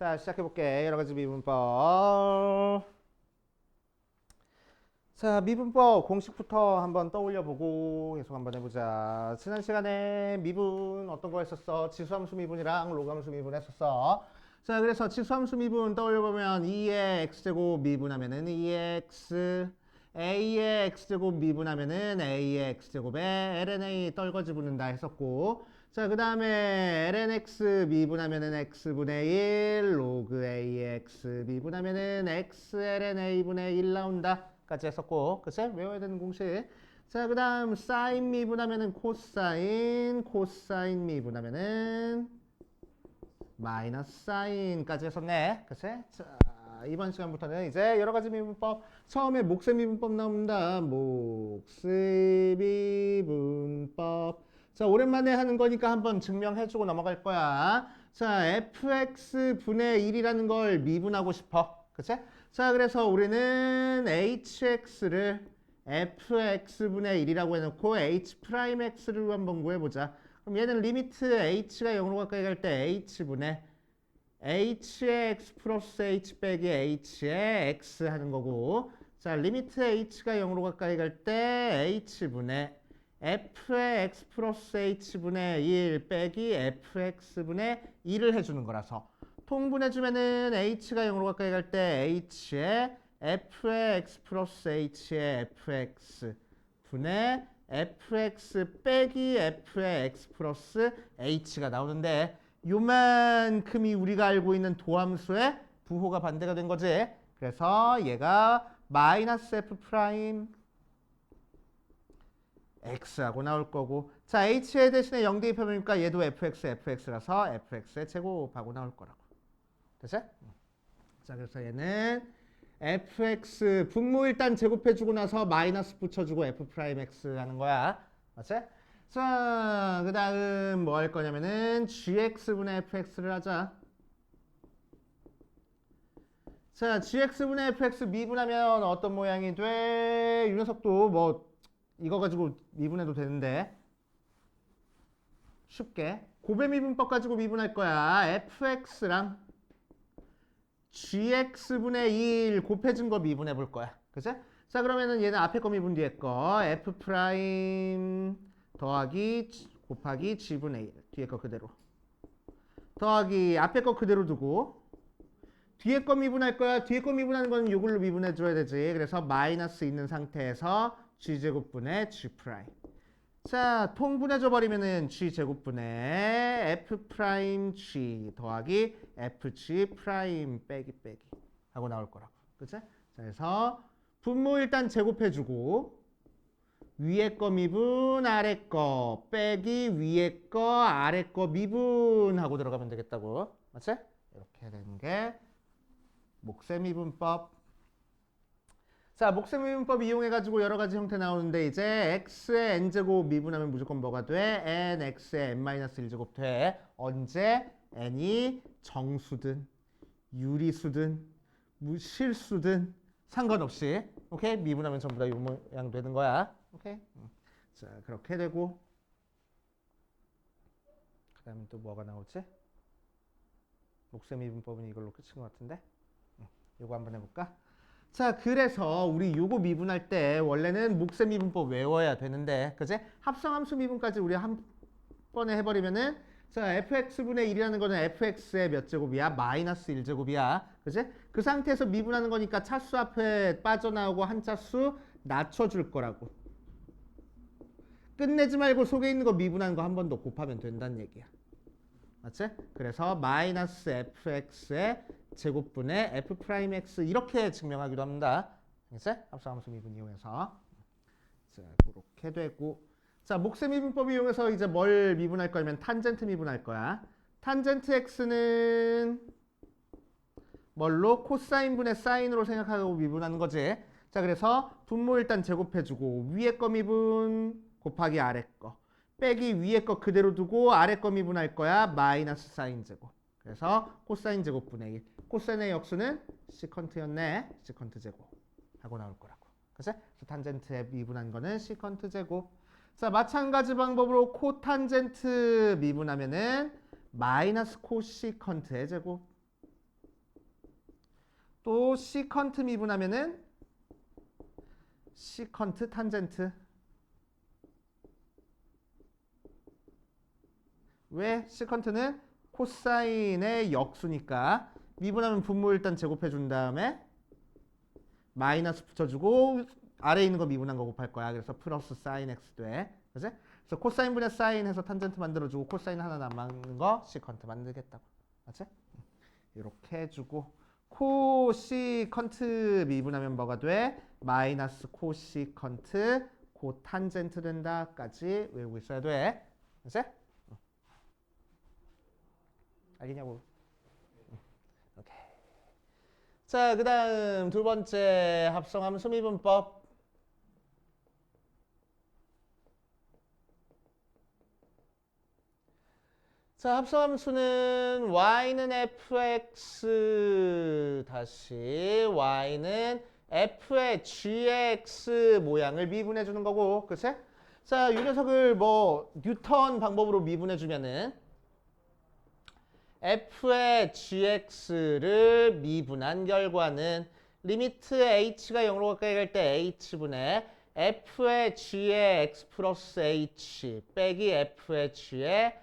자, 시작해볼게. 여러 가지 미분법. 자, 미분법 공식부터 한번 떠올려보고 계속 한번 해보자. 지난 시간에 미분 어떤 거 했었어? 지수함수 미분이랑 로그함수 미분 했었어. 자, 그래서 지수함수 미분 떠올려보면 2의 x제곱 미분하면은 2x a의 x제곱 미분하면은 a의 x제곱에 lna 떨거지 붙는다 했었고, 자, 그 다음에 lnx 미분하면은 x분의 1 로그 a의 x 미분하면은 x lna분의 1 나온다 까지 했었고, 그치? 외워야 되는 공식. 자, 그 다음 사인 미분하면은 코사인 미분하면은 마이너스 사인까지 했었네. 그치? 자, 이번 시간부터는 이제 여러 가지 미분법. 처음에 몫의 미분법 나옵니다. 몫의 미분법. 자, 오랜만에 하는 거니까 한번 증명해주고 넘어갈 거야. 자, fx 분의 1이라는 걸 미분하고 싶어. 그치? 자, 그래서 우리는 hx를 fx분의 1이라고 해놓고 h'x를 한번 구해보자. 그럼 얘는 리미트 h가 0으로 가까이 갈 때 h분의 h의 x 플러스 h 빼기 h의 x 하는 거고, 자, 리미트 h가 0으로 가까이 갈 때 h분의 f의 x 플러스 h분의 1 빼기 fx분의 1을 해주는 거라서 통분해주면은 h가 0으로 가까이 갈 때 h의 f의 x 플러스 h의 fx 분의 fx 빼기 f의 x 플러스 h가 나오는데, 요만큼이 우리가 알고 있는 도함수의 부호가 반대가 된 거지. 그래서 얘가 마이너스 f 프라임 x하고 나올 거고, 자, h의 대신에 0 대입해보니까 얘도 fx라서 fx의 제곱하고 나올 거라고. 됐지? 자, 그래서 얘는 fx 분모 일단 제곱해주고 나서 마이너스 붙여주고 f 프라임 x 하는 거야. 맞지? 자, 그 다음 뭐 할 거냐면은 gx분의 fx를 하자. 자, gx분의 fx 미분하면 어떤 모양이 돼? 이 녀석도 뭐 이거 가지고 미분해도 되는데 쉽게 고배 미분법 가지고 미분할 거야. fx랑 gx분의 1 곱해진 거 미분해 볼 거야. 그치? 자, 그러면은 얘는 앞에 거 미분 뒤에 거 f 프라임 더하기 곱하기 g분의 1 뒤에 거 그대로 더하기 앞에 거 그대로 두고 뒤에 거 미분할 거야. 뒤에 거 미분하는 건 이걸로 미분해 줘야 되지. 그래서 마이너스 있는 상태에서 g제곱분의 g 프라임. 자, 통분해줘 버리면은 g제곱분의 f 프라임 g 더하기 fg 프라임 빼기 하고 나올 거라고. 그치? 자, 그래서 분모 일단 제곱해주고 위에 거 미분 아래 거 빼기 위에 거 아래 거 미분하고 들어가면 되겠다고. 맞지? 이렇게 되는 게 몫의 미분법. 자, 몫의 미분법 이용해가지고 여러 가지 형태 나오는데, 이제 x의 n제곱 미분하면 무조건 뭐가 돼? n x의 n-1제곱 돼. 언제? n이 정수든 유리수든 실수든 상관없이. 오케이? 미분하면 전부 다 이 모양 되는 거야. 오케이? 자, 그렇게 되고, 그 다음에 또 뭐가 나오지? 몫의 미분법은 이걸로 끝인 것 같은데? 이거 한번 해볼까? 자, 그래서 우리 요거 미분할 때 원래는 몫의 미분법 외워야 되는데, 그치? 합성함수 미분까지 우리 한 번에 해버리면은, 자, fx분의 1이라는 거는 fx의 몇 제곱이야? 마이너스 1제곱이야. 그치? 그 상태에서 미분하는 거니까 차수 앞에 빠져나오고 한 차수 낮춰줄 거라고. 끝내지 말고 속에 있는 거 미분하는 거 한 번 더 곱하면 된다는 얘기야. 맞지? 그래서 마이너스 fx의 제곱분의 f 프라임 x 이렇게 증명하기도 합니다. 알겠지? 합성함수 미분 이용해서. 자, 그렇게 되고, 자, 몫의 미분법 이용해서 이제 뭘 미분할 거냐면 탄젠트 미분할 거야. 탄젠트 x는 뭘로? 코사인분의 사인으로 생각하고 미분하는 거지. 자, 그래서 분모 일단 제곱해주고 위에 거 미분 곱하기 아래 거 빼기 위에 거 그대로 두고 아래 거 미분할 거야. 마이너스 사인 제곱. 그래서 코사인 제곱분의 1. 코사인의 역수는 시컨트였네. 시컨트 제곱 하고 나올 거라고. 그치? 그래서 탄젠트에 미분한 거는 시컨트 제곱. 자, 마찬가지 방법으로 코탄젠트 미분하면은 마이너스 코시컨트의 제곱. 또 시컨트 미분하면은 시컨트 탄젠트. 왜? 시컨트는 코사인의 역수니까 미분하면 분모 일단 제곱해 준 다음에 마이너스 붙여주고 아래에 있는 거 미분한 거 곱할 거야. 그래서 플러스 사인 x 돼. 그치? 그래서 코사인 분의 사인 해서 탄젠트 만들어주고 코사인 하나 남는 거 시컨트 만들겠다고. 맞지? 이렇게 해주고 코시컨트 미분하면 뭐가 돼? 마이너스 코시컨트 코탄젠트 된다까지 외우고 있어야 돼. 그치? 알겠냐고. 오케이. 자, 그 다음 두 번째 합성함수 미분법. 자, 합성함수는 y는 fx 다시 y는 f의 gx 모양을 미분해 주는 거고, 그치? 자, 이 녀석을 뭐 뉴턴 방법으로 미분해 주면은 f의 gx를 미분한 결과는 리미트 h가 0으로 가까이 갈 때 h분의 f의 g의 x 플러스 h 빼기 f의 g의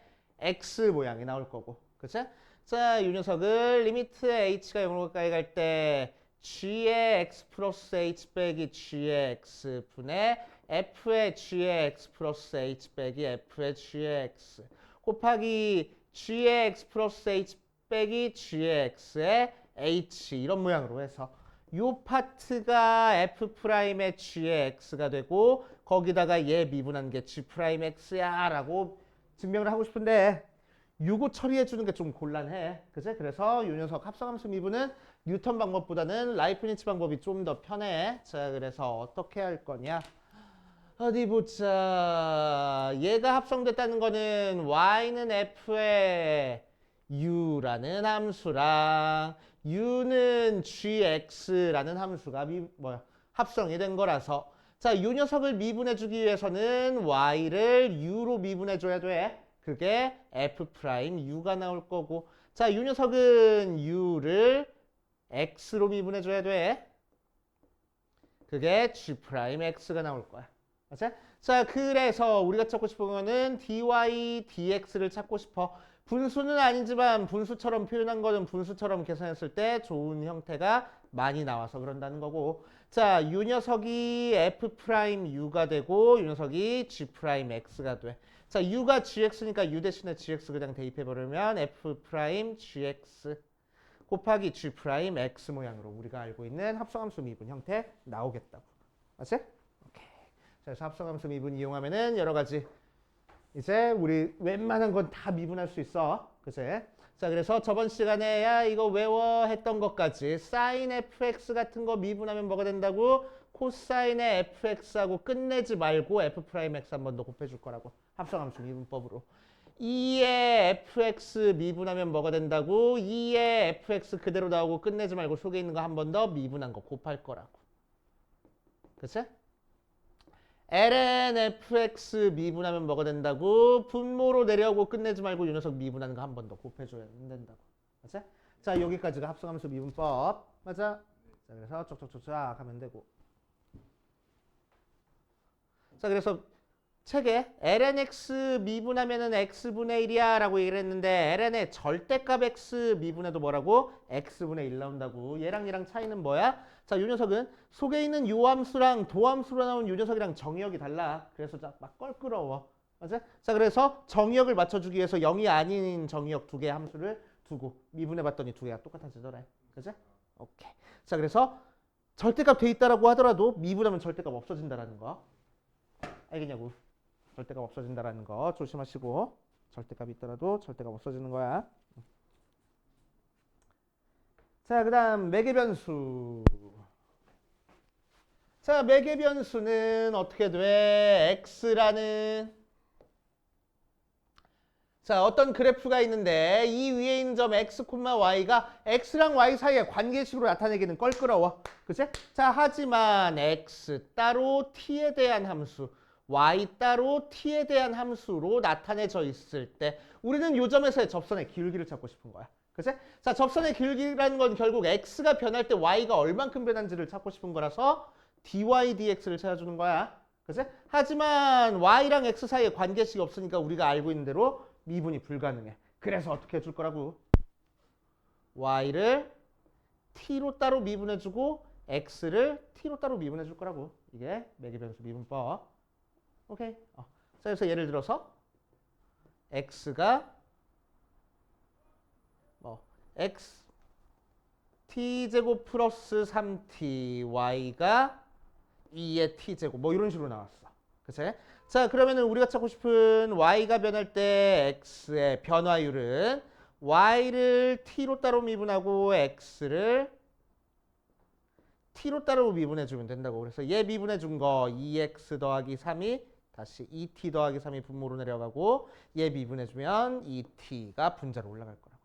x 모양이 나올 거고, 그치? 자, 이 녀석을 리미트 h가 0으로 가까이 갈 때 g의 x 플러스 h 빼기 g의 x 분의 f의 g의 x 플러스 h 빼기 f의 g의 x 곱하기 g의 x 플러스 h 빼기 g의 x의 h 이런 모양으로 해서 요 파트가 f'의 g의 x가 되고 거기다가 얘 미분한 게 g'x야 라고 증명을 하고 싶은데 요거 처리해 주는 게 좀 곤란해. 그치? 그래서 요 녀석 합성함수 미분은 뉴턴 방법보다는 라이프니츠 방법이 좀 더 편해. 자, 그래서 어떻게 할 거냐? 어디 보자. 얘가 합성됐다는 거는 y는 f의 u라는 함수랑 u는 gx라는 함수가 합성이 된 거라서 자, 이 녀석을 미분해 주기 위해서는 y를 u로 미분해 줘야 돼. 그게 f'u가 나올 거고 자, 이 녀석은 u를 x로 미분해 줘야 돼. 그게 g'x가 나올 거야. 맞지? 자, 그래서 우리가 찾고 싶은 거는 dy, dx를 찾고 싶어. 분수는 아니지만 분수처럼 표현한 거는 분수처럼 계산했을 때 좋은 형태가 많이 나와서 그런다는 거고 자, 이 녀석이 f'u가 되고 이 녀석이 g'x가 돼. 자, u가 gx니까 u 대신에 gx 그냥 대입해버리면 f'gx 곱하기 g'x 모양으로 우리가 알고 있는 합성함수 미분 형태 나오겠다고. 맞지? 오케이. 자, 그래서 합성함수 미분 이용하면은 여러 가지 이제 우리 웬만한 건 다 미분할 수 있어. 그치? 자, 그래서 저번 시간에 야 이거 외워 했던 것까지 sin fx 같은 거 미분하면 뭐가 된다고? 코사인의 fx하고 끝내지 말고 f'x 한 번 더 곱해줄 거라고. 합성함수 미분법으로. 2의 fx 미분하면 뭐가 된다고? 2의 fx 그대로 나오고 끝내지 말고 속에 있는 거 한 번 더 미분한 거 곱할 거라고. 그치? ln fx 미분하면 뭐가 된다고? 분모로 내려오고 끝내지 말고 이 녀석 미분하는 거 한 번 더 곱해줘야 된다고. 맞아? 자, 여기까지가 합성함수 미분법. 맞아? 자, 그래서 쪽쪽쪽쪽 하면 되고. 자, 그래서 책에 lnx 미분하면은 x분의 1이야 라고 얘기를 했는데 ln의 절대값 x 미분해도 뭐라고? x분의 1 나온다고. 얘랑 얘랑 차이는 뭐야? 자, 요 녀석은 속에 있는 요 함수랑 도함수로 나온 요 녀석이랑 정의역이 달라. 그래서 막 껄끄러워. 맞아? 자, 그래서 정의역을 맞춰주기 위해서 0이 아닌 정의역 두 개의 함수를 두고 미분해봤더니 두 개가 똑같아지더래. 그치? 오케이. 자, 그래서 절대값 돼 있다라고 하더라도 미분하면 절대값 없어진다라는 거. 알겠냐고. 절대값 없어진다라는 거 조심하시고 절대값이 있더라도 절대값 없어지는 거야. 자, 그 다음 매개변수. 자, 매개변수는 어떻게 돼? x라는 자, 어떤 그래프가 있는데 이 위에 있는 점 x, y가 x랑 y 사이의 관계식으로 나타내기는 껄끄러워. 그치? 자, 하지만 x 따로 t에 대한 함수 y 따로 t에 대한 함수로 나타내져 있을 때 우리는 요 점에서의 접선의 기울기를 찾고 싶은 거야. 그치? 자, 접선의 길이라는 건 결국 x가 변할 때 y가 얼만큼 변한지를 찾고 싶은 거라서 dy dx를 찾아주는 거야. 그치? 하지만 y랑 x 사이에 관계식이 없으니까 우리가 알고 있는 대로 미분이 불가능해. 그래서 어떻게 해줄 거라고? y를 t로 따로 미분해주고 x를 t로 따로 미분해줄 거라고. 이게 매개변수 미분법. 오케이? 자, 그래서 예를 들어서 x가 x t제곱 플러스 3t y가 2의 t제곱 뭐 이런 식으로 나왔어. 그치? 자, 그러면은 우리가 찾고 싶은 y가 변할 때 x의 변화율은 y를 t로 따로 미분하고 x를 t로 따로 미분해 주면 된다고. 그래서 얘 미분해 준 거 2x 더하기 3이 다시 2t 더하기 3이 분모로 내려가고 얘 미분해 주면 2t가 분자로 올라갈 거라고.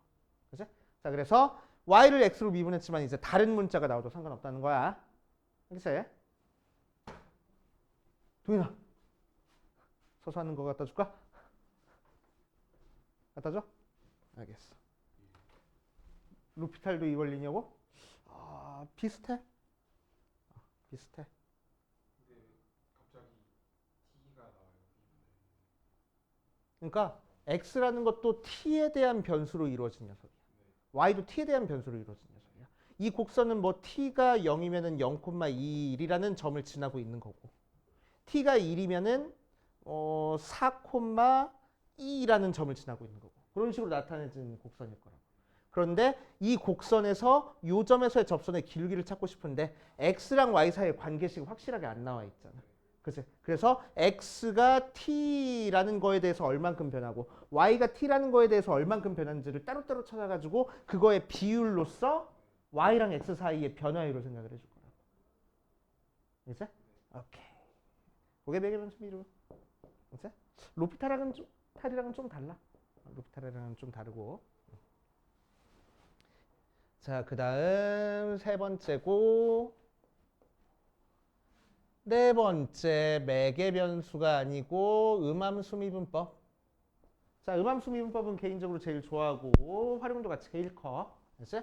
그치? 자, 그래서 y를 x로 미분했지만 이제 다른 문자가 나와도 상관없다는 거야. 알겠지? 도인아, 서서 하는 거 갖다 줄까? 갖다 줘? 알겠어. 루피탈도 이 원리냐고? 비슷해? 비슷해. 근데 갑자기 t가 나와요. 그러니까 x라는 것도 t에 대한 변수로 이루어진 녀석이야. y도 t에 대한 변수로 이루어진 녀석이야. 이 곡선은 뭐 t가 0이면은 0,21이라는 점을 지나고 있는 거고 t가 1이면은 4,2라는 점을 지나고 있는 거고 그런 식으로 나타내진 곡선일 거라고. 그런데 이 곡선에서 요 점에서의 접선의 길기를 찾고 싶은데 x랑 y 사이의 관계식이 확실하게 안 나와 있잖아. 그치? 그래서 x가 t라는 거에 대해서 얼만큼 변하고 y가 t라는 거에 대해서 얼만큼 변하는지를 따로따로 찾아가지고 그거의 비율로서 y랑 x 사이의 변화율을 생각을 해줄 거라고. 이제? 오케이. 그게 매개변수 미루. 이제? 로피탈이랑은 좀 달라. 로피탈이랑은 좀 다르고. 자, 그 다음 세 번째고 네 번째 매개변수가 아니고 음함수 미분법. 자, 음함수 미분법은 개인적으로 제일 좋아하고 활용도가 제일 커. 알지?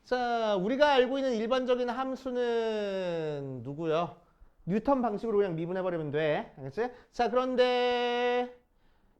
자, 우리가 알고 있는 일반적인 함수는 누구요? 뉴턴 방식으로 그냥 미분해버리면 돼. 알겠지? 자, 그런데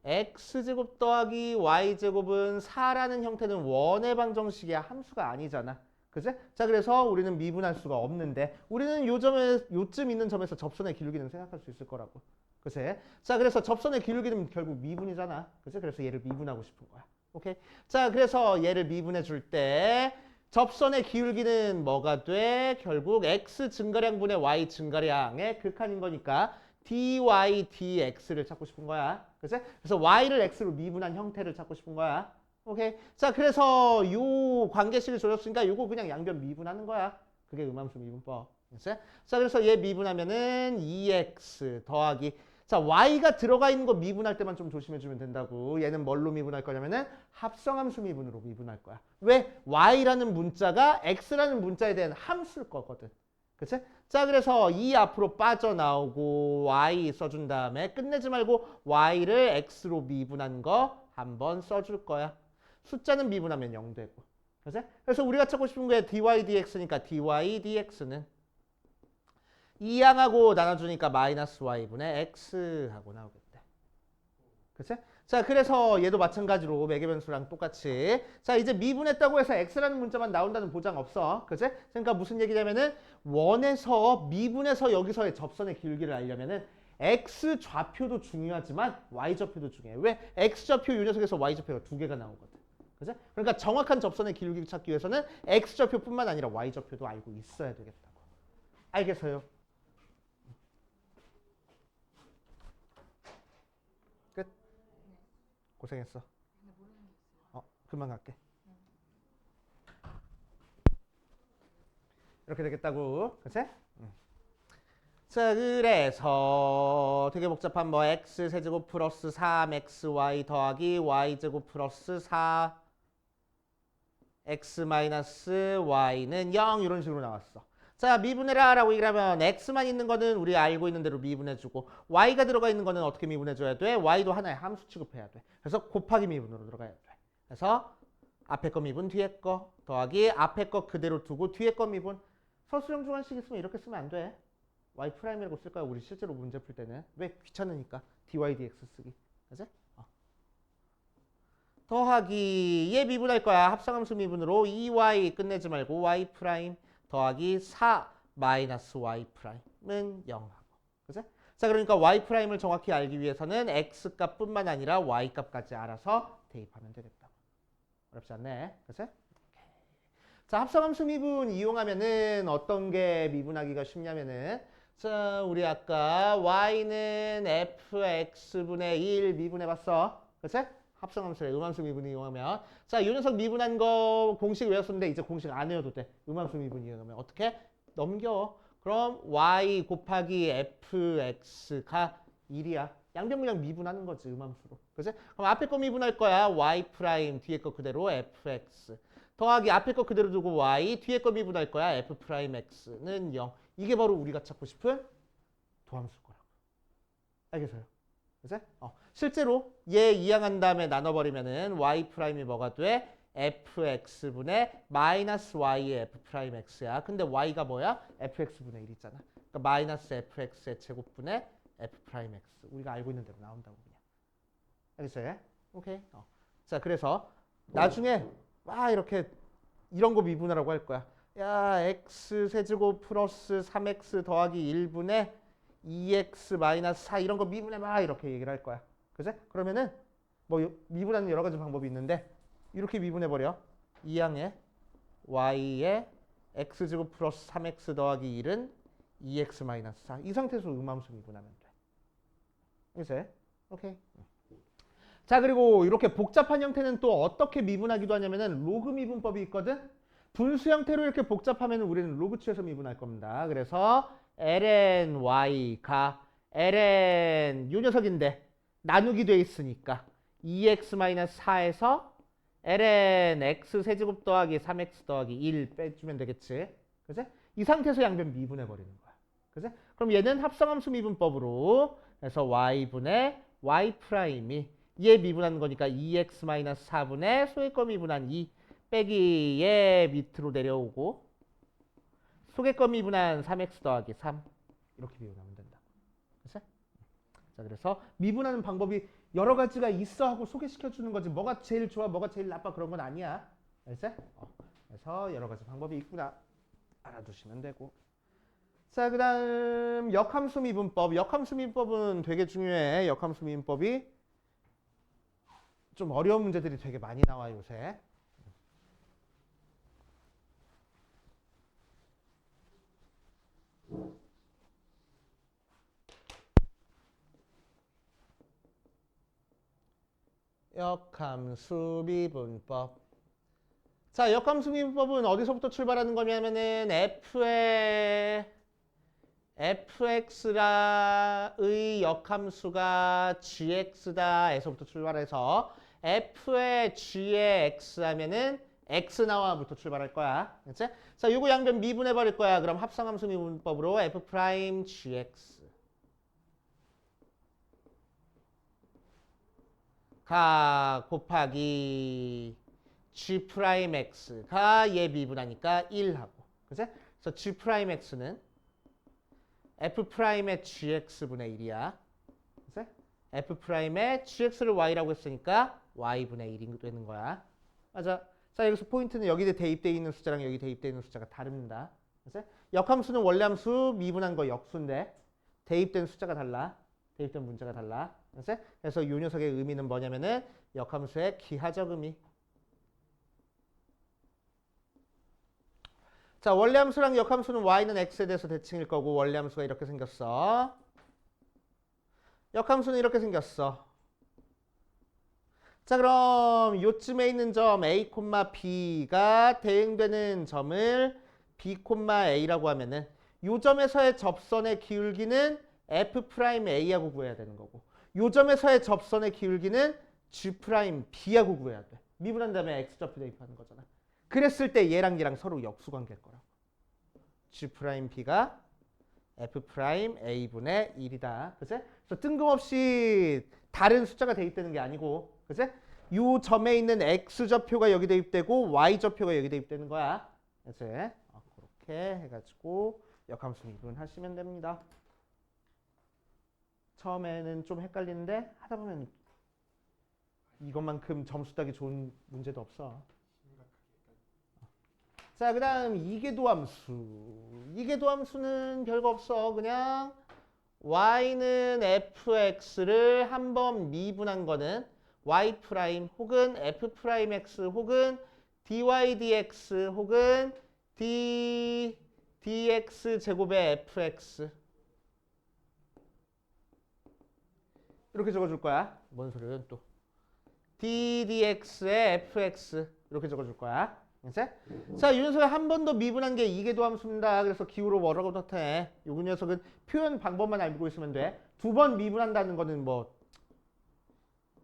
x제곱 더하기 y제곱은 4라는 형태는 원의 방정식이야. 함수가 아니잖아. 그치? 자, 그래서 우리는 미분할 수가 없는데 우리는 요쯤 있는 점에서 접선의 기울기는 생각할 수 있을 거라고. 그치? 자, 그래서 접선의 기울기는 결국 미분이잖아. 그치? 그래서 얘를 미분하고 싶은 거야. 오케이? 자, 그래서 얘를 미분해 줄 때 접선의 기울기는 뭐가 돼? 결국 x 증가량분의 y 증가량의 극한인 거니까 dy dx를 찾고 싶은 거야. 그치? 그래서 y를 x로 미분한 형태를 찾고 싶은 거야. 오케이. 자, 그래서 요 관계식을 줘줬으니까 요거 그냥 양변 미분하는 거야. 그게 음함수 미분법. 그치? 자, 그래서 얘 미분하면은 2x 더하기 자, y가 들어가 있는 거 미분할 때만 좀 조심해주면 된다고. 얘는 뭘로 미분할 거냐면은 합성함수 미분으로 미분할 거야. 왜? y라는 문자가 x라는 문자에 대한 함수일 거거든. 그치? 자, 그래서 2 앞으로 빠져나오고 y 써준 다음에 끝내지 말고 y를 x로 미분한 거 한번 써줄 거야. 숫자는 미분하면 0 되고. 그치? 그래서 우리가 찾고 싶은 게 dy dx니까 dy dx는 2항하고 나눠주니까 마이너스 y분의 x하고 나오겠대. 그치? 자, 그래서 얘도 마찬가지로 매개변수랑 똑같이 자, 이제 미분했다고 해서 x라는 문자만 나온다는 보장 없어. 그치? 그러니까 무슨 얘기냐면은 원에서 미분해서 여기서의 접선의 기울기를 알려면은 x 좌표도 중요하지만 y 좌표도 중요해. 왜? x 좌표 요 녀석에서 y 좌표가 두 개가 나오거든. 그치? 그러니까 정확한 접선의 기울기를 찾기 위해서는 x 좌표뿐만 아니라 y 좌표도 알고 있어야 되겠다고. 알겠어요? 끝. 고생했어. 금방 갈게. 이렇게 되겠다고. 그치? 자, 그래서 되게 복잡한 뭐 x 세제곱 플러스 3xy 더하기 y제곱 플러스 4x 마이너스 y는 0 이런 식으로 나왔어. 자, 미분해라 라고 얘기하면 x만 있는 거는 우리 알고 있는 대로 미분해주고 y가 들어가 있는 거는 어떻게 미분해줘야 돼? y도 하나의 함수 취급해야 돼. 그래서 곱하기 미분으로 들어가야 돼. 그래서 앞에 거 미분 뒤에 거 더하기 앞에 거 그대로 두고 뒤에 거 미분. 서술형 주관식 있으면 이렇게 쓰면 안 돼. y 프라임이라고 쓸 거야. 우리 실제로 문제 풀 때는. 왜? 귀찮으니까. dy dx 쓰기. 그지? 더하기 얘 미분할 거야. 합성함수 미분으로 2y 끝내지 말고 y 프라임 더하기 4 마이너스 y 프라임은 0하고. 그지? 자, 그러니까 y 프라임을 정확히 알기 위해서는 x 값뿐만 아니라 y 값까지 알아서 대입하면 되겠다. 어렵지 않네. 그치? 자, 합성함수 미분 이용하면은 어떤 게 미분하기가 쉽냐면은 자, 우리 아까 y는 fx분의 1 미분해봤어. 그치? 합성함수래. 음함수 미분 이용하면. 자, 이 녀석 미분한 거 공식 외웠었는데 이제 공식 안 외워도 돼. 음함수 미분 이용하면. 어떻게? 넘겨. 그럼 y 곱하기 fx가 1이야. 양변 그냥 미분하는 거지, 음함수로. 그치? 그럼 앞에 거 미분할 거야. y 프라임, 뒤에 거 그대로 fx. 더하기 앞에 거 그대로 두고 y, 뒤에 거 미분할 거야. f 프라임 x는 0. 이게 바로 우리가 찾고 싶은 도함수일 거라고. 알겠어요? 그치? 실제로 얘 이항한 다음에 나눠버리면은 y 프라임이 뭐가 돼? fx분의 마이너스 y의 f 프라임 x야. 근데 y가 뭐야? fx분의 1 있잖아. 그러니까 마이너스 fx의 제곱분의 f 프라임 x. 우리가 알고 있는 대로 나온다고 그냥. 알겠어요? 오케이. 자, 그래서 나중에 막 이렇게 이런 거 미분하라고 할 거야. 야, x 세제곱 플러스 3x 더하기 1분의 2x 마이너스 4 이런 거 미분해 막 이렇게 얘기를 할 거야. 그치? 그러면은 뭐 미분하는 여러 가지 방법이 있는데 이렇게 미분해 버려. 2항에 y에 x제곱 플러스 3x 더하기 1은 2x 마이너스 4. 이 상태에서 음함수 미분하면 돼. 그치? 오케이. 자, 그리고 이렇게 복잡한 형태는 또 어떻게 미분하기도 하냐면은 로그 미분법이 있거든. 분수 형태로 이렇게 복잡하면 우리는 로그 취해서 미분할 겁니다. 그래서 ln y가 ln 요 녀석인데 나누기 돼 있으니까 2x-4에서 ln x 세제곱 더하기 3x 더하기 1 빼주면 되겠지. 그치? 이 상태에서 양변 미분해 버리는 거야. 그치? 그럼 얘는 합성함수 미분법으로 해서 y분의 y 프라임이 얘 미분하는 거니까 2x-4분의 소의 거 미분한 2 빼기 얘 밑으로 내려오고 속의 거 미분한 3x 더하기 3 이렇게 미분하면 된다. 그치? 자, 그래서 미분하는 방법이 여러 가지가 있어 하고 소개시켜 주는 거지 뭐가 제일 좋아 뭐가 제일 나빠 그런 건 아니야. 알지? 그래서 여러 가지 방법이 있구나 알아두시면 되고. 자, 그 다음 역함수 미분법. 역함수 미분법은 되게 중요해. 역함수 미분법이 좀 어려운 문제들이 되게 많이 나와 요새. 역함수 미분법. 자, 역함수 미분법은 어디서부터 출발하는 거냐면은 fx의 역함수가 gx다 에서부터 출발해서 f의 g의 x 하면은 x 나와부터 출발할 거야. 그치? 자, 요거 양변 미분해 버릴 거야. 그럼 합성함수 미분법으로 f 프라임 gx 가 곱하기 g 프라임 x가 얘 미분하니까 1하고. 그치? 그래서 g 프라임 x는 f 프라임의 gx분의 1이야. 그치? f 프라임의 gx를 y라고 했으니까 y분의 1이 되는 거야. 맞아. 자, 여기서 포인트는 여기 대입되어 있는 숫자랑 여기 대입되어 있는 숫자가 다릅니다. 그치? 역함수는 원래함수 미분한 거 역수인데 대입된 숫자가 달라. 대입된 문자가 달라. 그치? 그래서 이 녀석의 의미는 뭐냐면은 역함수의 기하적 의미. 자, 원래함수랑 역함수는 y는 x에 대해서 대칭일 거고 원래함수가 이렇게 생겼어. 역함수는 이렇게 생겼어. 자, 그럼 요쯤에 있는 점 a, b가 대응되는 점을 b, a라고 하면은 요 점에서의 접선의 기울기는 f'a하고 구해야 되는 거고 요 점에서의 접선의 기울기는 g'b하고 구해야 돼. 미분한 다음에 x좌표 대입하는 거잖아. 그랬을 때 얘랑 얘랑 서로 역수관계일 거라고. g'b가 f'a분의 1이다. 그치? 그래서 뜬금없이 다른 숫자가 대입되는 게 아니고 그치? 요 점에 있는 x좌표가 여기 대입되고 y좌표가 여기 대입되는 거야. 이제 그렇게 해가지고 역함수 미분하시면 됩니다. 처음에는 좀 헷갈리는데 하다 보면 이것만큼 점수 따기 좋은 문제도 없어. 자, 그 다음 이계도함수. 이계도함수는 별거 없어. 그냥 y는 fx를 한번 미분한 거는 y 프라임 혹은 f 프라임 x 혹은 dy dx 혹은 dx 제곱의 fx 이렇게 적어줄 거야. 뭔 소리야 또. ddx의 fx 이렇게 적어줄 거야. 이제 자, 윤서가 한 번 더 미분한 게 이계도함수입니다. 그래서 기호로 뭐라고 나타내? 요 녀석은 표현 방법만 알고 있으면 돼. 두 번 미분한다는 거는 뭐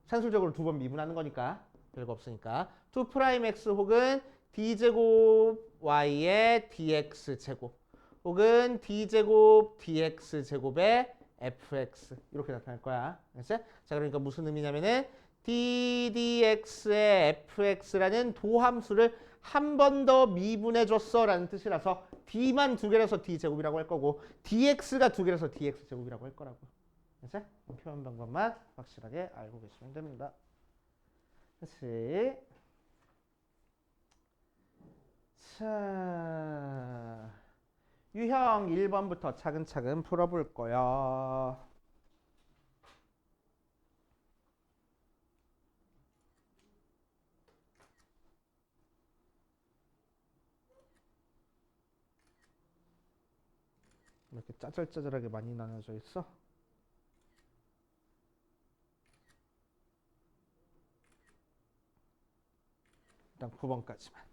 산술적으로 두 번 미분하는 거니까 별거 없으니까 2'x 혹은 d제곱 y의 dx제곱 혹은 d제곱 dx제곱의 fx 이렇게 나타날 거야. 알겠지? 자, 그러니까 무슨 의미냐면은 ddx의 fx라는 도함수를 한 번 더 미분해줬어 라는 뜻이라서 d만 두 개라서 d제곱이라고 할 거고 dx가 두 개라서 dx제곱이라고 할 거라고. 알겠지? 표현 방법만 확실하게 알고 계시면 됩니다. 다시 자, 유형 1번부터 차근차근 풀어볼 거야. 이렇게 짜잘짜잘하게 많이 나눠져 있어? 일단 9번까지만.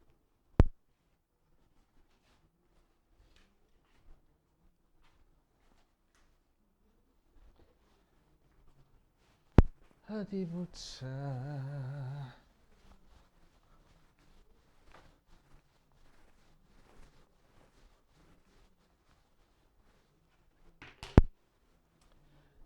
어디 보자.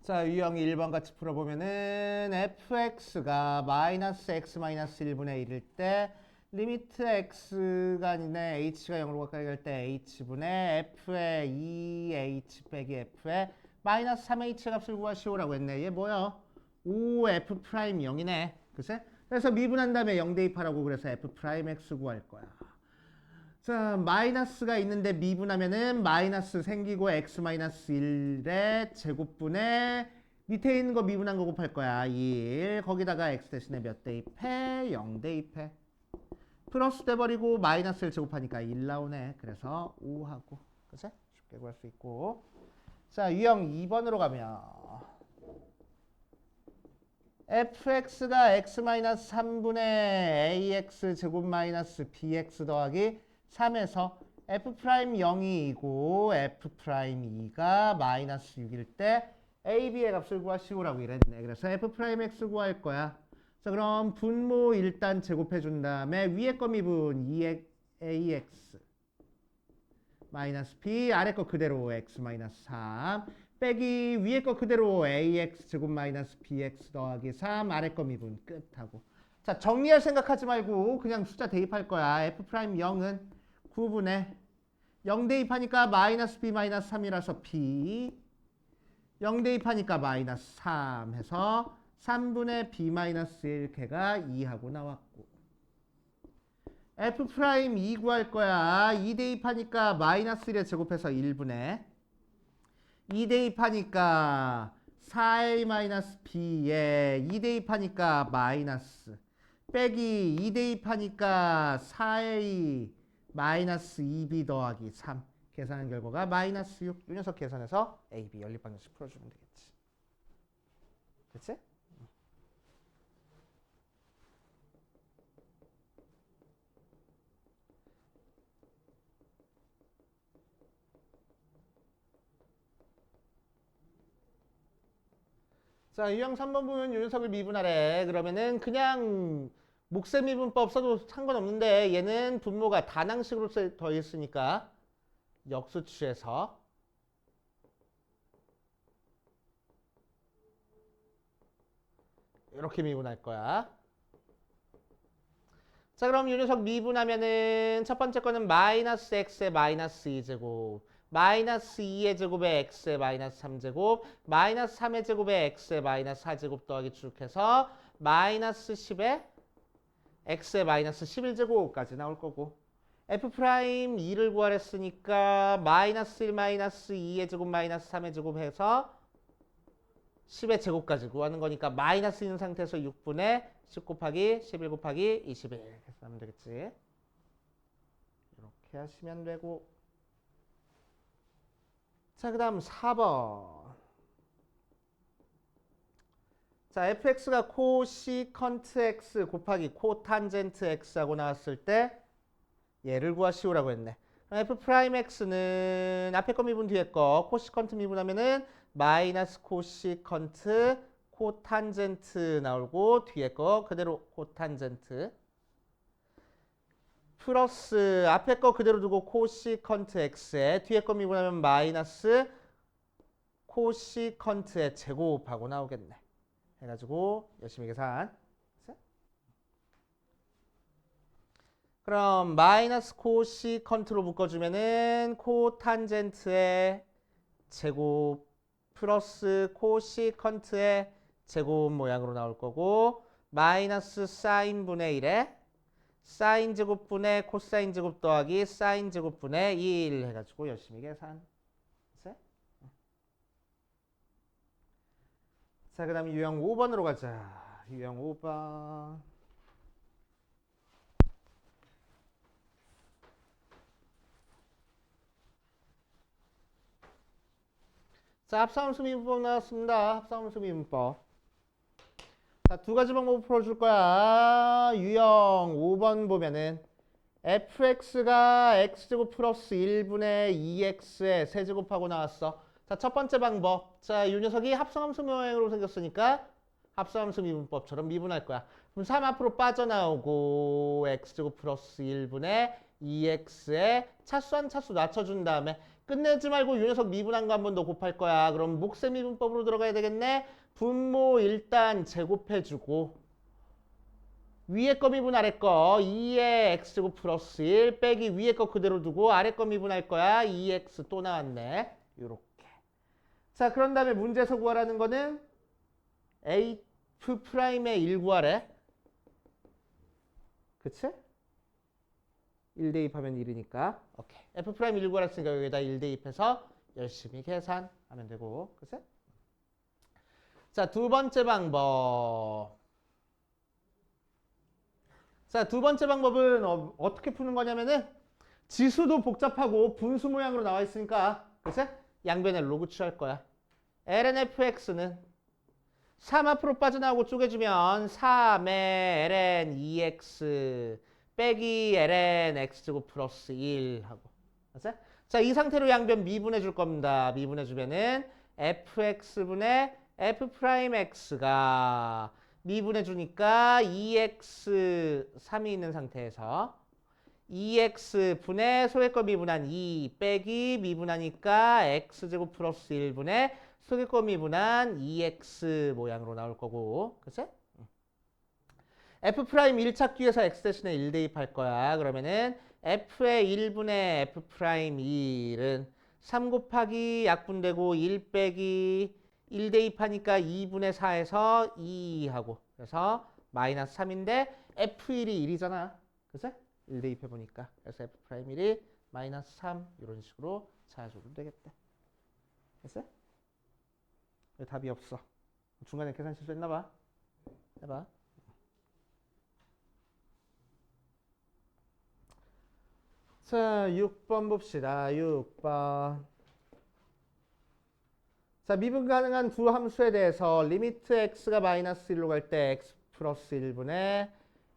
자, 유형 1번 같이 풀어보면은 fx가 마이너스 x 마이너스 1분의 1일 때 리미트 x가 아니네 h가 0으로 가까이 갈 때 h분의 f의 2h 빼기 f의 마이너스 3h 값을 구하시오라고 했네. 얘 뭐야? 5f 프라임 0이네. 그치? 그래서 미분한 다음에 0 대입하라고 그래서 f 프라임 x 구할 거야. 자, 마이너스가 있는데 미분하면은 마이너스 생기고 x 마이너스 1의 제곱분의 밑에 있는 거 미분한 거 곱할 거야. 1. 거기다가 x 대신에 몇 대입해? 0 대입해. 플러스 돼버리고 마이너스를 제곱하니까 1 나오네. 그래서 5하고. 그치? 쉽게 구할 수 있고. 자, 유형 2번으로 가면 fx가 x 마이너스 3분의 ax 제곱 마이너스 bx 더하기 3에서 f 프라임 0이고 f 프라임 2가 마이너스 6일 때 a, b의 값을 구하시오라고 이랬네. 그래서 f 프라임 x 구할 거야. 자, 그럼 분모 일단 제곱해 준 다음에 위에 거 미분 2ax 마이너스 b 아래 거 그대로 x 마이너스 3 빼기 위에 거 그대로 ax 제곱 마이너스 bx 더하기 3 아래 거 미분 끝하고. 자, 정리할 생각하지 말고 그냥 숫자 대입할 거야. f 프라임 0은 9분의 0 대입하니까 마이너스 b 마이너스 3이라서 b 0 대입하니까 마이너스 3 해서 3분의 b 마이너스 1 걔가 2하고 나왔고 f 프라임 2 구할 거야. 2 대입하니까 마이너스 1에 제곱해서 1분의 2 대입하니까 4a 마이너스 b에 2 대입하니까 마이너스 빼기 2 대입하니까 4a 마이너스 2b 더하기 3 계산한 결과가 마이너스 6. 이 녀석 계산해서 a, b 연립방정식 풀어주면 되겠지. 됐지? 자, 유형 3번 보면 요 녀석을 미분하래. 그러면은 그냥 목세 미분법 써도 상관없는데 얘는 분모가 단항식으로 더했으니까 역수취해서 이렇게 미분할 거야. 자, 그럼 이 녀석 미분하면은 첫 번째 거는 마이너스 x의 마이너스 2제곱, 마이너스 2의 제곱에 x의 마이너스 3제곱, 마이너스 3의 제곱에 x의 마이너스 4제곱 더하기 쭉 해서 마이너스 10에 x의 마이너스 11제곱까지 나올 거고, f 프라임 2를 구하랬으니까 마이너스 1 마이너스 2의 제곱 마이너스 3의 제곱 해서 10의 제곱까지 구하는 거니까 마이너스 있는 상태에서 6분의 10 곱하기 11 곱하기 21 이렇게 하면 되겠지. 이렇게 하시면 되고, 자, 그 다음 4번. 자, fx가 코시컨트 x 곱하기 코탄젠트 x하고 나왔을 때 얘를 구하시오라고 했네. f 프라임 x는 앞에 거 미분 뒤에 거 코시컨트 미분하면은 마이너스 코시컨트 코탄젠트 나오고 뒤에 거 그대로 코탄젠트 플러스 앞에 거 그대로 두고 코시컨트 x에 뒤에 거 미분하면 마이너스 코시컨트의 제곱하고 나오겠네. 해가지고 열심히 계산. 그럼 마이너스 코시컨트로 묶어주면은 코탄젠트의 제곱 플러스 코시컨트의 제곱 모양으로 나올 거고, 마이너스 사인분의 1에 사인 제곱분의 코사인 제곱 더하기 사인 제곱분의 1 해가지고 열심히 계산. 자, 그 다음에 유형 5번으로 가자. 유형 5번. 자, 합성함수 미분법 나왔습니다. 합성함수 미분법. 자, 두 가지 방법을 풀어줄 거야. 유형 5번 보면은 fx가 x제곱 플러스 1분의 2x의 세제곱하고 나왔어. 자, 첫 번째 방법. 자, 이 녀석이 합성함수 모양으로 생겼으니까 합성함수 미분법처럼 미분할 거야. 그럼 3 앞으로 빠져나오고 x제곱 플러스 1분의 2x의 차수한 차수 낮춰준 다음에 끝내지 말고 이 녀석 미분한 거 한 번 더 곱할 거야. 그럼 몫의 미분법으로 들어가야 되겠네. 분모 일단 제곱해주고 위에 거 미분 아래 거 2의 x제곱 플러스 1 빼기 위에 거 그대로 두고 아래 거 미분할 거야. 2x 또 나왔네. 요렇게. 자, 그런 다음에 문제에서 구하라는 거는 f 프라임의 1 구하래. 그치? 1 대입하면 1이니까. 오케이. f 프라임 1 구하랬으니까 여기다 1 대입해서 열심히 계산하면 되고. 그치? 자, 두 번째 방법. 자, 두 번째 방법은 어떻게 푸는 거냐면은 지수도 복잡하고 분수 모양으로 나와 있으니까, 그치? 양변에 로그 취할 거야. ln fx는 3 앞으로 빠져나오고 쪼개주면 3의 ln 2x 빼기 ln x제곱 플러스 1 하고. 그치? 자, 이 상태로 양변 미분해 줄 겁니다. 미분해 주면은 fx분의 f 프라임 x가 미분해 주니까 2x 3이 있는 상태에서 2x 분의 속의 거 미분한 2 빼기 미분하니까 x제곱 플러스 1분의 속의 거 미분한 2x 모양으로 나올 거고. 그치? f 프라임 1 찾기 위해서 x 대신에 1 대입할 거야. 그러면은 f의 1분의 f 프라임 1은 3 곱하기 약분되고 1 빼기 1 대입하니까 2분의 4에서 2 하고, 그래서 마이너스 3인데 f1이 1이잖아. 그치? 1 대입해보니까. 그래서 f 프라임 1이 마이너스 3 이런 식으로 찾아주면 되겠다. 됐어? 왜 답이 없어? 중간에 계산 실수했나봐. 해봐. 자, 6번 봅시다. 6번. 자, 미분 가능한 두 함수에 대해서 리미트 x가 마이너스 1로 갈 때 x 플러스 1분의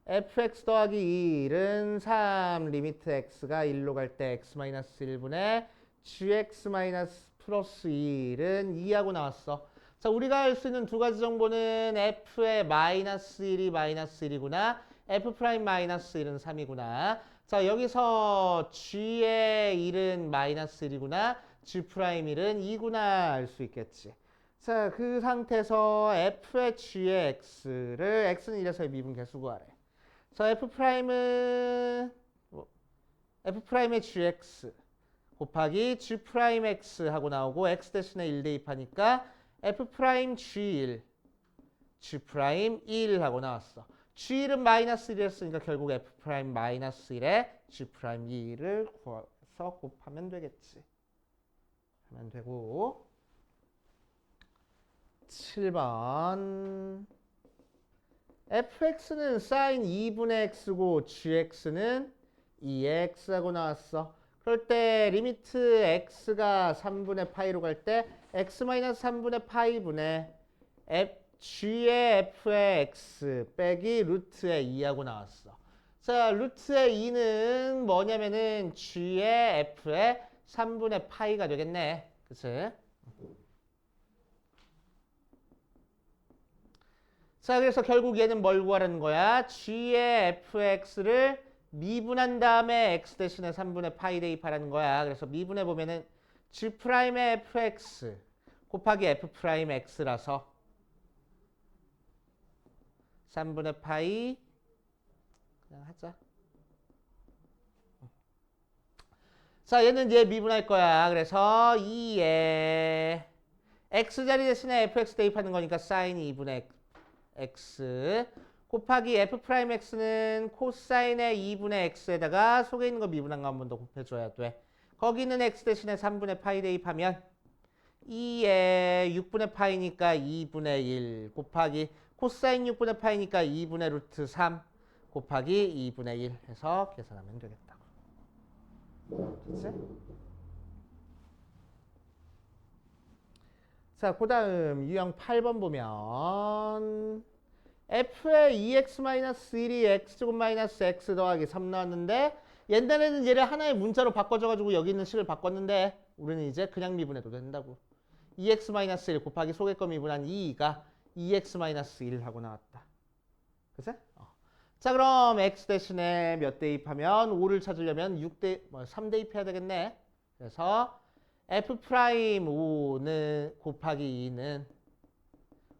fx 더하기 1은 3 리미트 x가 1로 갈 때 x 마이너스 1분의 gx 마이너스 플러스 1은 2하고 나왔어. 자, 우리가 알 수 있는 두 가지 정보는 f의 마이너스 1이 마이너스 1이구나. f 프라임 마이너스 1은 3이구나. 자, 여기서 g의 1은 마이너스 1이구나. g 프라임 1은 2구나 알 수 있겠지. 자, 그 상태에서 f의 g의 x를 x는 1에서의 미분 개수 구하래. 자, F'은 F'의 gx 곱하기 g'x 하고 나오고 x 대신에 1 대입하니까 F'G1 G'1 하고 나왔어. G1은 마이너스 1이었으니까 결국 F' 마이너스 1에 G'2를 구해서 곱하면 되겠지. 하면 되고 7번 fx는 sin 2분의 x고 gx는 2x 하고 나왔어. 그럴 때 리미트 x가 3분의 파이로 갈 때 x-3분의 파이분의 g의 f의 x 빼기 루트의 2하고 나왔어. 자, 루트의 2는 뭐냐면은 g의 f의 3분의 파이가 되겠네. 그치? 자, 그래서 결국 얘는 뭘 구하라는 거야? g의 fx를 미분한 다음에 x 대신에 3분의 파이 대입하라는 거야. 그래서 미분해 보면은 g'의 fx 곱하기 f'x라서 3분의 파이 그냥 하자. 자, 얘는 얘 미분할 거야. 그래서 2에 x자리 대신에 fx 대입하는 거니까 sin 2분의 x 곱하기 f'x는 코사인의 2분의 x에다가 속에 있는 거 미분한 거 한 번 더 곱해줘야 돼. 거기는 x 대신에 3분의 파이 대입하면 2에 6분의 파이니까 2분의 1 곱하기 코사인 6분의 파이니까 2분의 루트 3 곱하기 2분의 1 해서 계산하면 되겠다고. 됐지? 자, 그 다음 유형 8번 보면 f의 2x-1이 x-x 더하기 3 나왔는데 옛날에는 얘를 하나의 문자로 바꿔줘가지고 여기 있는 식을 바꿨는데 우리는 이제 그냥 미분해도 된다고. 2x-1 곱하기 속의 거 미분한 2가 2x-1 하고 나왔다. 그치? 자, 그럼 x 대신에 몇 대입하면 5를 찾으려면 3 대입해야 되겠네. 그래서 F'5는 곱하기 2는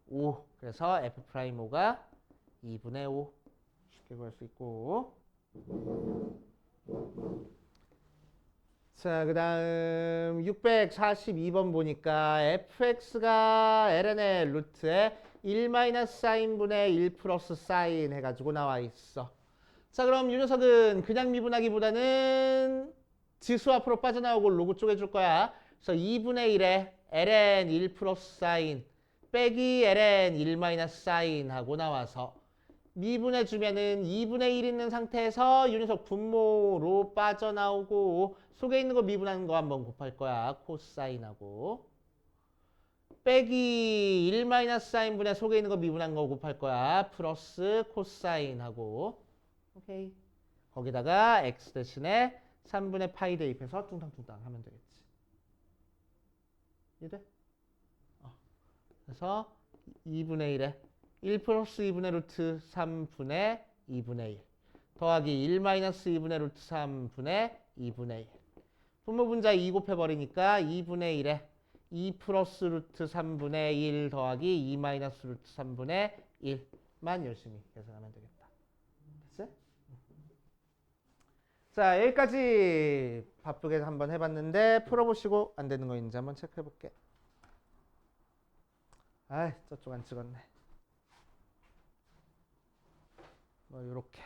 5. 그래서 F'5가 2분의 5. 쉽게 구할 수 있고. 자, 그 다음 642번 보니까 fx가 ln의 루트에 1-사인분의 1 플러스 사인 해가지고 나와 있어. 자, 그럼 이 녀석은 그냥 미분하기보다는 지수 앞으로 빠져나오고 로그 쪼개줄 거야. 그래서 2분의 1에 ln 1 플러스 사인 빼기 ln 1 사인 하고 나와서 미분해주면은 2분의 1 있는 상태에서 이 녀석 분모로 빠져나오고 속에 있는 거 미분하는 거 한번 곱할 거야. 코사인하고 빼기 1 사인분의 속에 있는 거 미분한 거 곱할 거야. 플러스 코사인하고 오케이. 거기다가 x 대신에 3분의 파이 대입해서 뚱땅뚱땅 하면 되겠지. 이해돼? 그래서 2분의 1에 1 플러스 2분의 루트 3분의 2분의 1 더하기 1 마이너스 2분의 루트 3분의 2분의 1 분모분자 2 곱해버리니까 2분의 1에 2 플러스 루트 3분의 1 더하기 2 마이너스 루트 3분의 1만 열심히 계산하면 되겠다. 됐지? 자, 여기까지 바쁘게 한번 해봤는데 풀어보시고 안 되는 거 있는지 한번 체크해볼게. 아이, 저쪽 안 찍었네. 뭐 요렇게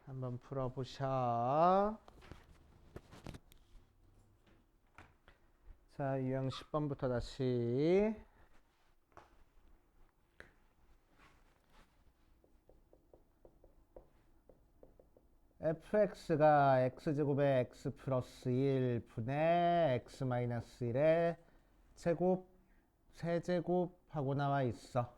한번 풀어보셔. 자, 유형 10번부터 다시. fx가 x제곱에 x 플러스 1 분의 x 마이너스 1의 제곱, 세제곱 하고 나와 있어.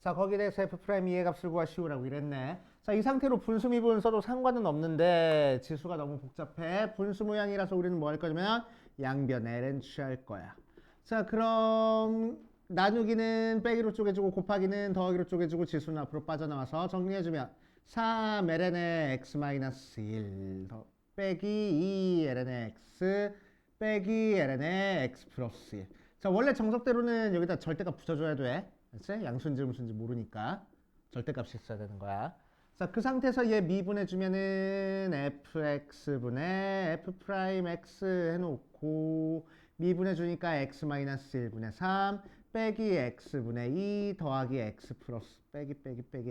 자, 거기에 대해서 f'의 값을 구하시오라고 이랬네. 자, 이 상태로 분수 미분 써도 상관은 없는데 지수가 너무 복잡해. 분수 모양이라서 우리는 뭐 할 거냐면 양변 ln 취할 거야. 자, 그럼 나누기는 빼기로 쪼개주고 곱하기는 더하기로 쪼개주고 지수는 앞으로 빠져나와서 정리해주면 3 ln의 x-1 빼기 2 ln의 x 빼기 ln의 x 플러스 1. 자, 원래 정석대로는 여기다 절대값 붙여줘야 돼. 그렇지? 양수인지 음수인지 모르니까 절대값이 있어야 되는 거야. 자, 그 상태에서 얘 미분해주면은 fx분의 f 프라임 x 해놓고 미분해주니까 x-1분의 3 빼기 x분의 2 더하기 x 플러스 빼기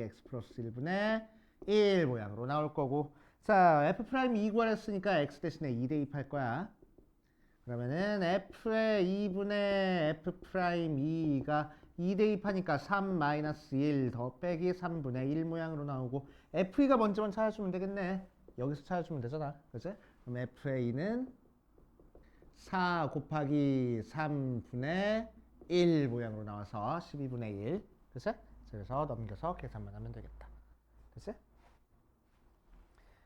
x 플러스 1분의 1 모양으로 나올 거고, 자, f 프라임 2 구하랬으니까 x 대신에 2 대입할 거야. 그러면은 f의 2분의 f 프라임 2가 2 대입하니까 3 마이너스 1 더 빼기 3분의 1 모양으로 나오고, f2가 먼저만 찾아주면 되겠네. 여기서 찾아주면 되잖아. 그치? 그럼 f의 2는 4 곱하기 3분의 1 모양으로 나와서 12분의 1. 그치? 그래서 넘겨서 계산만 하면 되겠다. 그치?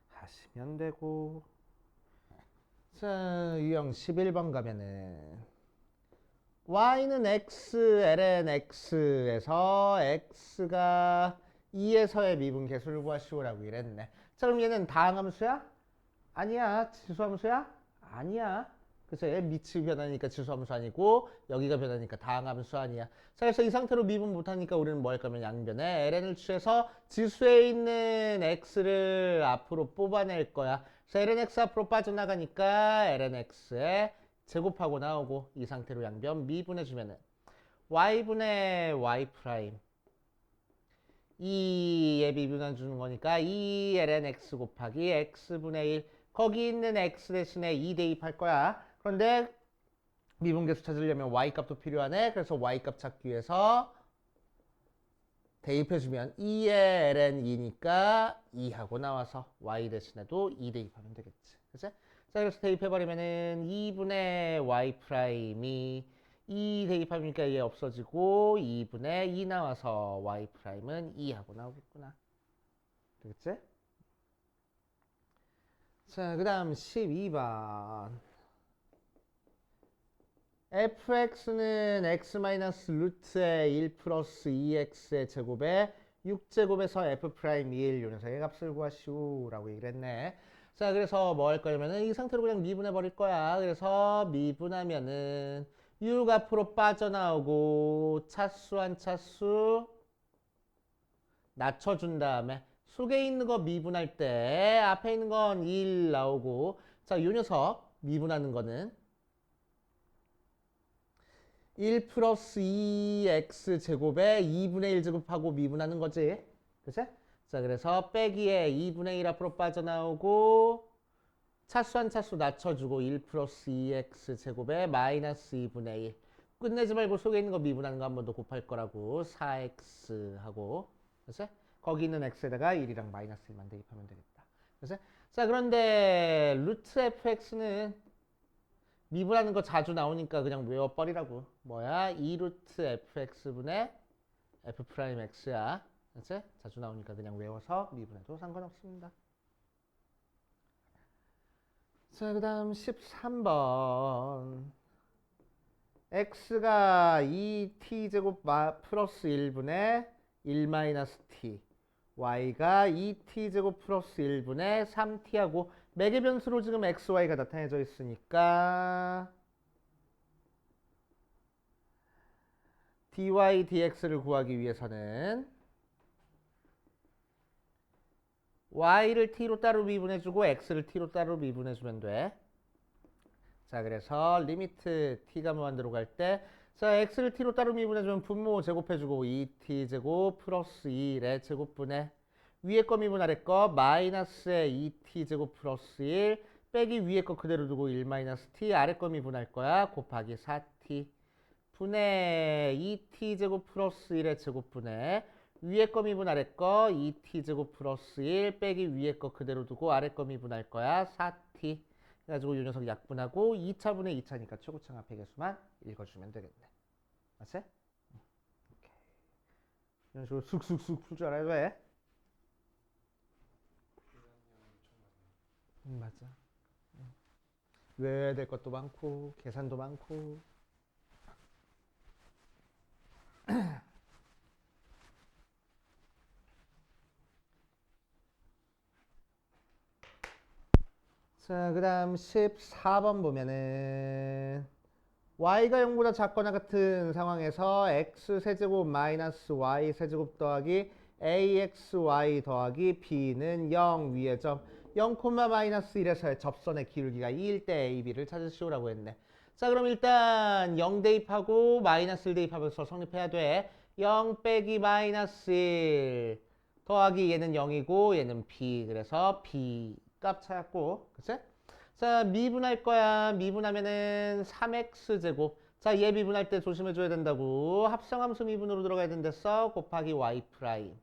하시면 되고. 자, 유형 11번 가면은 y는 x, ln x에서 x가 2에서의 미분 계수를 구하시오라고 이랬네. 자, 그럼 얘는 다항함수야? 아니야. 지수함수야? 아니야. 그래서 얘 밑이 변하니까 지수함수 아니고 여기가 변하니까 다항함수 아니야. 자, 그래서 이 상태로 미분 못하니까 우리는 뭐 할 거면 양변에 ln을 취해서 지수에 있는 x를 앞으로 뽑아낼 거야. 그래서 ln x 앞으로 빠져나가니까 ln x에 제곱하고 나오고, 이 상태로 양변 미분해주면은 y분의 y 프라임 2에 미분해 주는 거니까 2 ln x 곱하기 x분의 1, 거기 있는 x 대신에 2 대입할 거야. 그런데 미분계수 찾으려면 y값도 필요하네. 그래서 y값 찾기 위해서 대입해주면 2의 ln 2니까 2하고 나와서 y 대신에도 2 대입하면 되겠지. 그치? 자, 그래서 대입해버리면은 2분의 y 프라임이 2 대입하니까 얘 없어지고 2분의 2 나와서 y 프라임은 2하고 나오겠구나. 되겠지? 자, 그 다음 12번. fx는 x-루트의 1 플러스 2x의 제곱에 6제곱에서 f'1 요 녀석의 값을 구하시오 라고 얘기를 했네. 자, 그래서 뭐 할 거냐면은 이 상태로 그냥 미분해 버릴 거야. 그래서 미분하면은 6 앞으로 빠져나오고 차수 한 차수 낮춰준 다음에 속에 있는 거 미분할 때 앞에 있는 건 1 나오고, 자, 요 녀석 미분하는 거는 1 플러스 2x 제곱에 2분의 1 제곱하고 미분하는 거지. 그치? 자, 그래서 빼기에 2분의 1 앞으로 빠져나오고 차수 한 차수 낮춰주고 1 플러스 2x 제곱에 마이너스 2분의 1. 끝내지 말고 속에 있는 거 미분하는 거 한 번 더 곱할 거라고 4x 하고. 그치? 거기 있는 x에다가 1이랑 마이너스 1만 대입하면 되겠다. 그치? 자, 그런데 루트 fx는 미분하는 거 자주 나오니까 그냥 외워버리라고. 뭐야? 2루트 fx분의 f 프라임 x야. 그치? 자주 나오니까 그냥 외워서 미분해도 상관없습니다. 자, 그 다음 13번. x가 2t제곱 플러스 1분의 1 마이너스 t, y가 2t제곱 플러스 1분의 3t하고 매개 변수로 지금 x, y가 나타내져 있으니까 dy, dx를 구하기 위해서는 y를 t로 따로 미분해주고 x를 t로 따로 미분해주면 돼. 자, 그래서 리미트 t가 무한대로 갈 때, 자, x를 t로 따로 미분해주면 분모 제곱해주고 2t제곱 플러스 2의 제곱분의 위에 거 미분 아래 거 마이너스의 2t제곱 플러스 1 빼기 위에 거 그대로 두고 1 마이너스 t 아래 거 미분할 거야. 곱하기 4t 분의 2t제곱 플러스 1의 제곱분의 위에 거 미분 아래 거 2t제곱 플러스 1 빼기 위에 거 그대로 두고 아래 거 미분할 거야. 4t 해가지고 이 녀석 약분하고 2차분의 2차니까 최고창 앞에 개수만 읽어주면 되겠네. 맞지? 오케이. 이런 식으로 쑥쑥쑥 풀 줄 알아야 돼. 맞아. 외워야 될 것도 많고 계산도 많고. 자, 그 다음 14번 보면은 y가 0보다 작거나 같은 상황에서 x세제곱 마이너스 y세제곱 더하기 axy 더하기 b는 0 위에 점 0, 마이너스 1에서의 접선의 기울기가 2일 때 ab를 찾으시오라고 했네. 자, 그럼 일단 0 대입하고 마이너스 1 대입하면서 성립해야 돼. 0 빼기 마이너스 1 더하기 얘는 0이고 얘는 b. 그래서 b 값 찾았고, 그치? 자, 미분할 거야. 미분하면은 3x제곱. 자, 얘 미분할 때 조심해줘야 된다고. 합성함수 미분으로 들어가야 된댔어. 곱하기 y 프라임.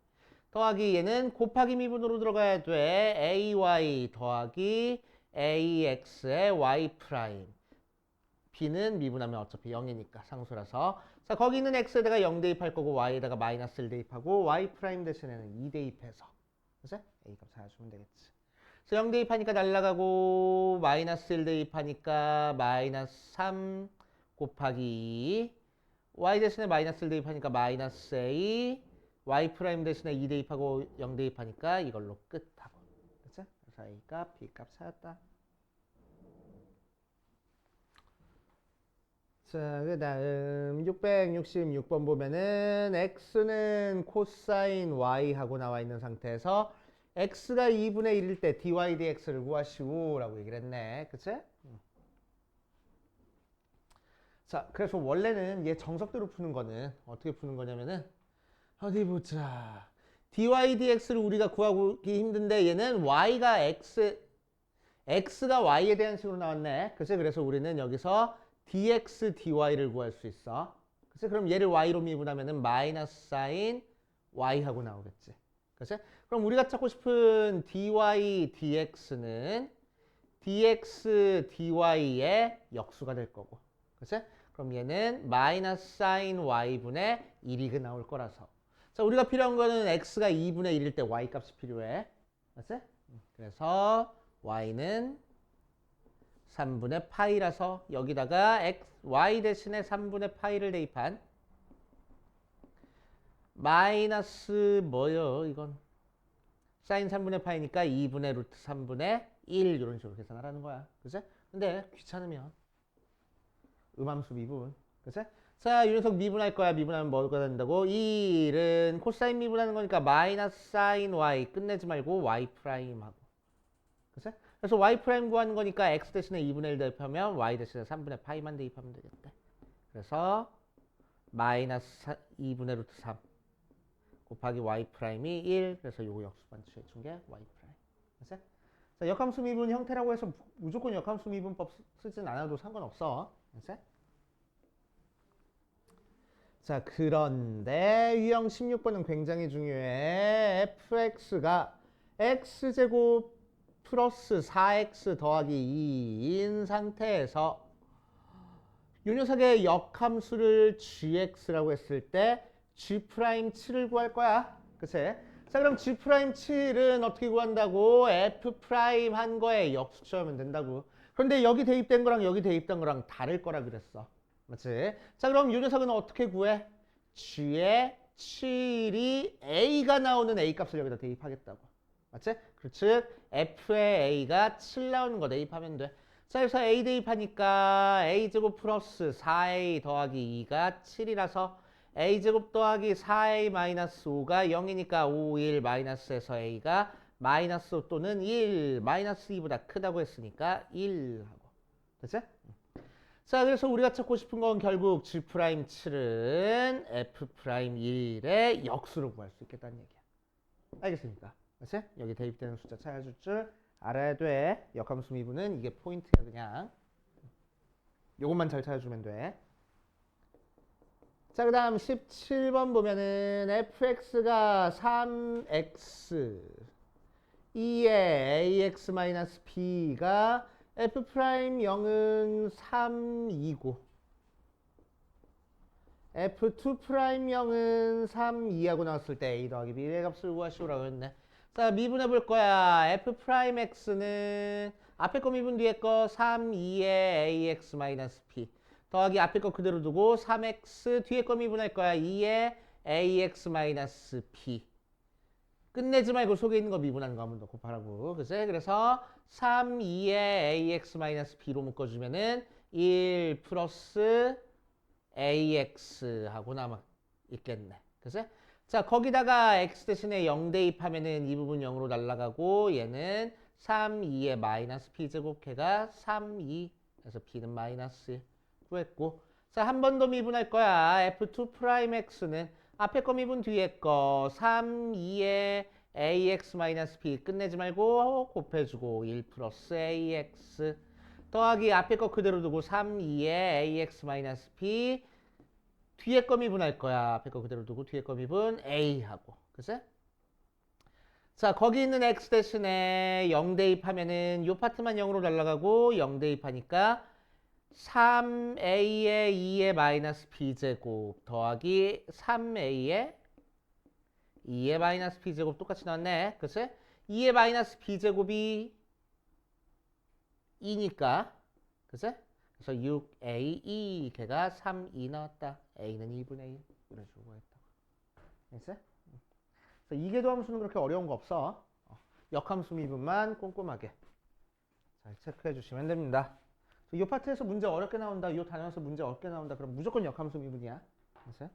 더하기 얘는 곱하기 미분으로 들어가야 돼. ay 더하기 ax의 y 프라임. b는 미분하면 어차피 0이니까 상수라서. 자, 거기 있는 x에다가 0 대입할 거고 y에다가 마이너스 1 대입하고 y 프라임 대신에는 2 대입해서. 그치? a 값 찾아주면 되겠지. 그래서 0 대입하니까 날라가고 마이너스 1 대입하니까 마이너스 3 곱하기 2 y 대신에 마이너스 1 대입하니까 마이너스 a y 프라임 대신에 2 대입하고 0 대입하니까 이걸로 끝하고. 그치? 그래서 a 값, b 값 찾았다. 자, 그 다음 666번 보면은 x는 코사인 y하고 나와 있는 상태에서 x가 2분의 1일 때 dy dx를 구하시오 라고 얘기를 했네. 그치? 자, 그래서 원래는 얘 정석대로 푸는 거는 어떻게 푸는 거냐면은 어디 보자. dy dx를 우리가 구하기 힘든데 얘는 y가 x가 y에 대한 식으로 나왔네. 그치? 그래서 우리는 여기서 dx dy를 구할 수 있어. 그치? 그럼 얘를 y로 미분하면은 마이너스 사인 y하고 나오겠지. 그치? 그럼 우리가 찾고 싶은 dy dx는 dx dy의 역수가 될 거고. 그치? 그럼 얘는 마이너스 사인 y분의 1이 나올 거라서. 자, 우리가 필요한 거는 x가 2분의 1일 때 y 값이 필요해. 그치? 그래서 y는 3분의 파이라서 여기다가 y 대신에 3분의 파이를 대입한 마이너스 뭐요 이건 사인 3분의 파이니까 2분의 루트 3분의 1 이런 식으로 계산하라는 거야. 그치? 근데 귀찮으면 음함수 미분. 그치? 자, 이 녀석 미분할 거야. 미분하면 뭐가 된다고? 1은 코사인 미분하는 거니까 마이너스 사인 y 끝내지 말고 y 프라임 하고. 그치? 그래서 y 프라임 구하는 거니까 x 대신에 2분의 1 대입하면 y 대신에 3분의 파이만 대입하면 되겠대. 그래서 마이너스 2분의 루트 3 곱하기 y 프라임이 1. 그래서 요거 역수반 취해준 게 y 프라임. 그치? 자, 역함수 미분 형태라고 해서 무조건 역함수 미분법 쓰진 않아도 상관없어. 그치? 자, 그런데 유형 16번은 굉장히 중요해. fx가 x제곱 플러스 4x 더하기 2인 상태에서 이 녀석의 역함수를 gx라고 했을 때 g'7을 구할 거야. 그치? 자, 그럼 g'7은 어떻게 구한다고? f' 한 거에 역수 취하면 된다고. 그런데 여기 대입된 거랑 여기 대입된 거랑 다를 거라 그랬어. 맞지? 자, 그럼 이 녀석은 어떻게 구해? g의 7이 a가 나오는 a 값을 여기다 대입하겠다고. 맞지? 그렇지? f의 a가 7 나오는 거 대입하면 돼. 자, 그래서 a 대입하니까 a제곱 플러스 4a 더하기 2가 7이라서 a제곱 더하기 4a 마이너스 5가 0이니까 5, 1 마이너스에서 a가 마이너스 5 또는 1 마이너스 2보다 크다고 했으니까 1 하고. 됐지? 자, 그래서 우리가 찾고 싶은 건 결국 g'7은 f'1의 역수로 구할 수 있겠다는 얘기야. 알겠습니까? 그치? 여기 대입되는 숫자 찾아줄 줄 알아야 돼. 역함수 미분은 이게 포인트야 그냥. 요것만 잘 찾아주면 돼. 자, 그 다음 17번 보면은 fx가 3x 2의 ax-b가 f'0은 3이고 f2'0은 3, 2하고 나왔을 때 a 더하기 b의 값을 구하시오라고 했네. 자, 미분해 볼 거야. f'x는 앞에 거 미분 뒤에 거 3, 2의 ax-b 더하기 앞에 거 그대로 두고 3x 뒤에 거 미분할 거야. 2의 ax-b 끝내지 말고 속에 있는 거 미분하는 거 한번 더 곱하라고. 그치? 그래서 3, 2의 ax-b로 묶어주면은 1 플러스 ax 하고 남아 있겠네. 그치? 자, 거기다가 x 대신에 0 대입하면은 이 부분 0으로 날아가고 얘는 3, 2의 마이너스 b제곱 걔가 3, 2 그래서 b는 마이너스 1 구했고 자, 한 번 더 미분할 거야. f2'x는 앞에 거 미분 뒤에 거 3, 2의 ax 마이너스 b 끝내지 말고 곱해주고 1 플러스 ax 더하기 앞에 거 그대로 두고 3, 2의 ax 마이너스 b 뒤에 거 미분할 거야. 앞에 거 그대로 두고 뒤에 거 미분 a하고 그치? 자, 거기 있는 x 대신에 0 대입하면은 요 파트만 0으로 날아가고 0 대입하니까 3a의 2의 마이너스 b제곱 더하기 3a의 2의 마이너스 b제곱 똑같이 나왔네. 그치? 2의 마이너스 b제곱이 2니까 그치? 그래서 6a2 걔가 3, 2 나왔다. a는 2분의 1 이런 식으로 했다. 알겠어? 그래서 이계도함수는 그렇게 어려운 거 없어. 역함수 미분만 꼼꼼하게 잘 체크해 주시면 됩니다. 이 파트에서 문제 어렵게 나온다. 이 단원에서 문제 어렵게 나온다. 그럼 무조건 역함수 미분이야. 알겠어요?